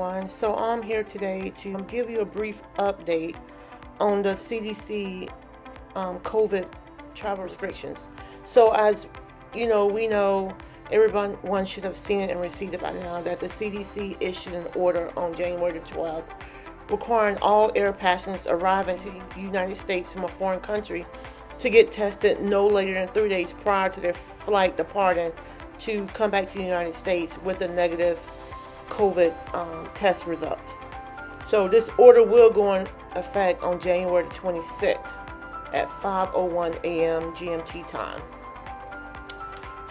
everyone. So I'm here today to give you a brief update on the CDC COVID travel restrictions. So as we know, everyone should have seen it and received it by now, that the CDC issued an order on January the 12th requiring all air passengers arriving to the United States from a foreign country to get tested no later than 3 days prior to their flight departing to come back to the United States with a negative COVID test results. So this order will go in effect on January 26th at 5:01 a.m. GMT time.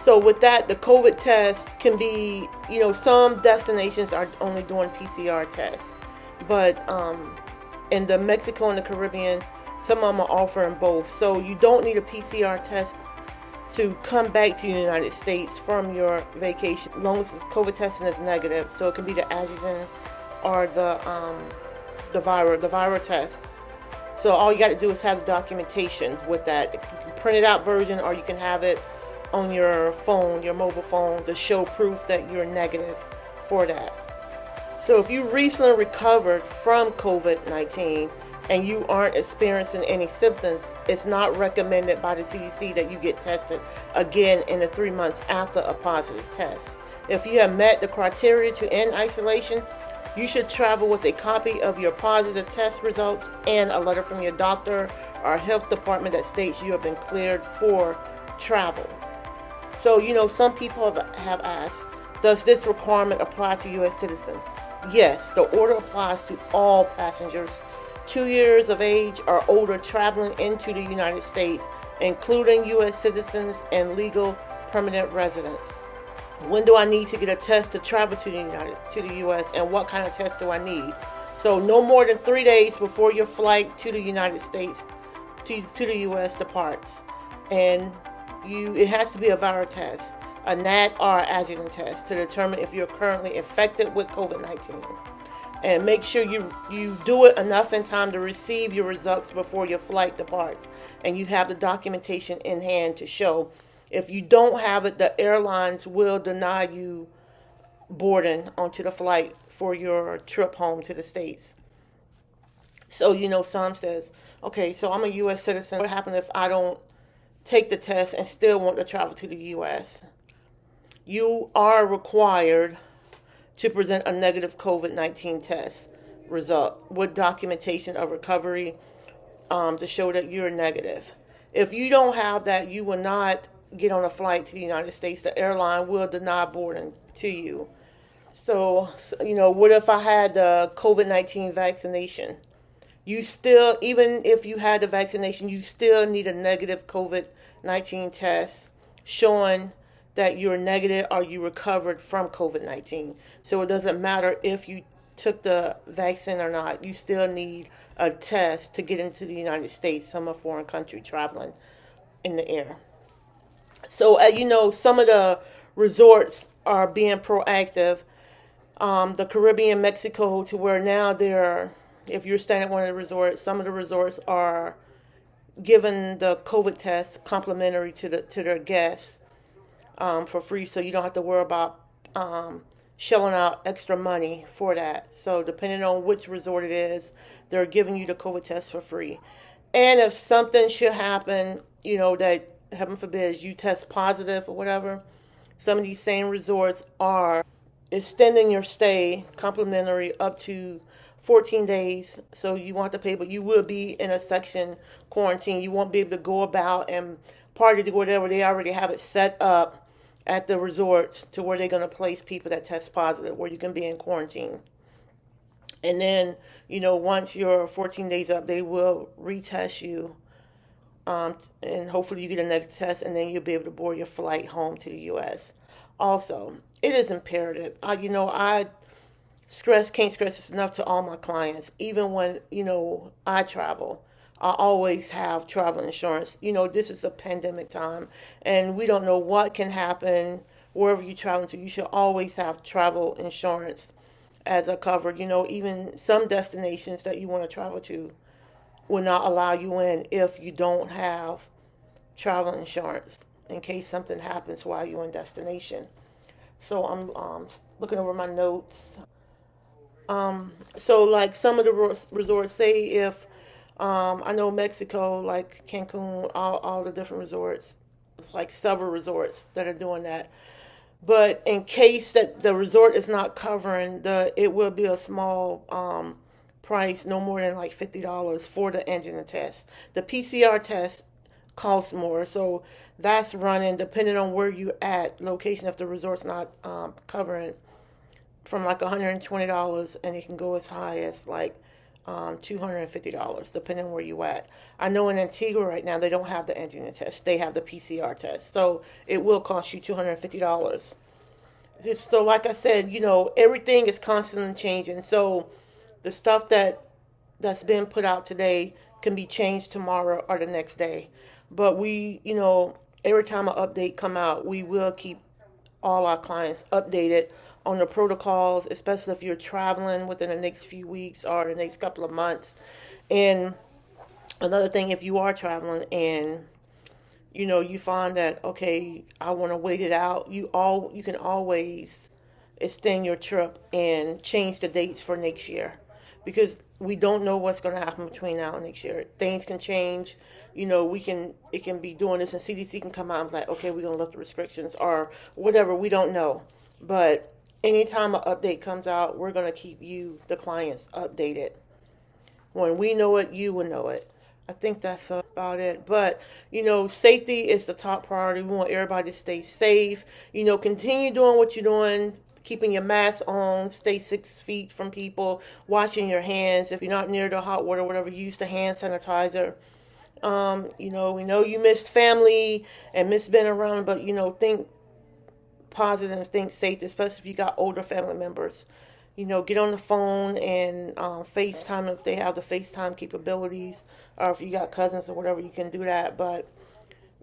So with that, the COVID test can be, some destinations are only doing PCR tests, but in the Mexico and the Caribbean, some of them are offering both. So you don't need a PCR test to come back to the United States from your vacation, as long as the COVID testing is negative. So it can be the antigen or the viral test. So all you got to do is have the documentation with that. You can print it out version, or you can have it on your phone, your mobile phone, to show proof that you're negative for that. So if you recently recovered from COVID-19 and you aren't experiencing any symptoms, it's not recommended by the CDC that you get tested again in the 3 months after a positive test. If you have met the criteria to end isolation, you should travel with a copy of your positive test results and a letter from your doctor or health department that states you have been cleared for travel. So, some people have asked, does this requirement apply to U.S. citizens? Yes, the order applies to all passengers 2 years of age or older traveling into the United States, including U.S. citizens and legal permanent residents. When do I need to get a test to travel to the U.S., and what kind of test do I need? So no more than 3 days before your flight to the United States, to the U.S. departs, and it has to be a viral test, a NAT or antigen test, to determine if you're currently infected with COVID-19. And make sure you do it enough in time to receive your results before your flight departs, and you have the documentation in hand to show. If you don't have it, the airlines will deny you boarding onto the flight for your trip home to the States. So, some says, okay, so I'm a U.S. citizen. What happens if I don't take the test and still want to travel to the U.S.? You are required to present a negative COVID-19 test result with documentation of recovery to show that you're negative. If you don't have that, you will not get on a flight to the United States. The airline will deny boarding to you. So, what if I had the COVID-19 vaccination? You still, even if you had the vaccination, you still need a negative COVID-19 test showing that you're negative or you recovered from COVID-19. So it doesn't matter if you took the vaccine or not. You still need a test to get into the United States from a foreign country traveling in the air. So, some of the resorts are being proactive. The Caribbean, Mexico, to where now if you're staying at one of the resorts, some of the resorts are giving the COVID test complimentary to their guests for free, so you don't have to worry about shelling out extra money for that. So depending on which resort it is, they're giving you the COVID test for free. And if something should happen, that, heaven forbid, you test positive or whatever, some of these same resorts are extending your stay complimentary up to 14 days. So you won't have to pay, but you will be in a section quarantine. You won't be able to go about and party to whatever. They already have it set up at the resorts to where they're going to place people that test positive, where you can be in quarantine. And then, once your 14 days up, they will retest you, and hopefully you get a negative test, and then you'll be able to board your flight home to the U.S. Also, it is imperative. I can't stress this enough to all my clients. Even when, I travel, I always have travel insurance. This is a pandemic time, and we don't know what can happen wherever you travel to. You should always have travel insurance as a cover. Even some destinations that you want to travel to will not allow you in if you don't have travel insurance in case something happens while you're in destination. So I'm looking over my notes. So like some of the resorts, say if I know Mexico, like Cancun, all the different resorts, like several resorts that are doing that. But in case that the resort is not covering it will be a small price, no more than like $50 for the antigen test. The PCR test costs more, so that's running depending on where you at location. If the resort's not covering, from like $120, and it can go as high as like $250, depending on where you at. I know in Antigua right now they don't have the antigen test; they have the PCR test, so it will cost you $250. Just so, like I said, everything is constantly changing. So the stuff that's been put out today can be changed tomorrow or the next day. But every time an update come out, we will keep all our clients updated on the protocols, especially if you're traveling within the next few weeks or the next couple of months. And another thing, if you are traveling and you find that, okay, I want to wait it out, you can always extend your trip and change the dates for next year, because we don't know what's going to happen between now and next year. Things can change. It can be doing this, and CDC can come out and be like, okay, we're going to lift the restrictions or whatever. We don't know. But anytime an update comes out, we're going to keep you, the clients, updated. When we know it, you will know it. I think that's about it. But, safety is the top priority. We want everybody to stay safe. Continue doing what you're doing, keeping your mask on, stay 6 feet from people, washing your hands. If you're not near the hot water, whatever, use the hand sanitizer. We know you missed family and miss being around, but, think positive and think safe, especially if you got older family members. Get on the phone and FaceTime if they have the FaceTime capabilities, or if you got cousins or whatever, you can do that. But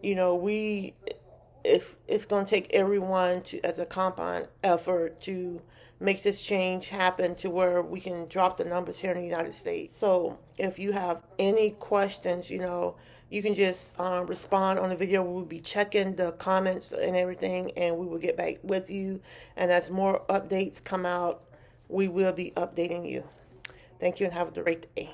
it's going to take everyone as a compound effort to make this change happen to where we can drop the numbers here in the United States. So if you have any questions, you can just respond on the video. We'll be checking the comments and everything, and we will get back with you. And as more updates come out, we will be updating you. Thank you and have a great day.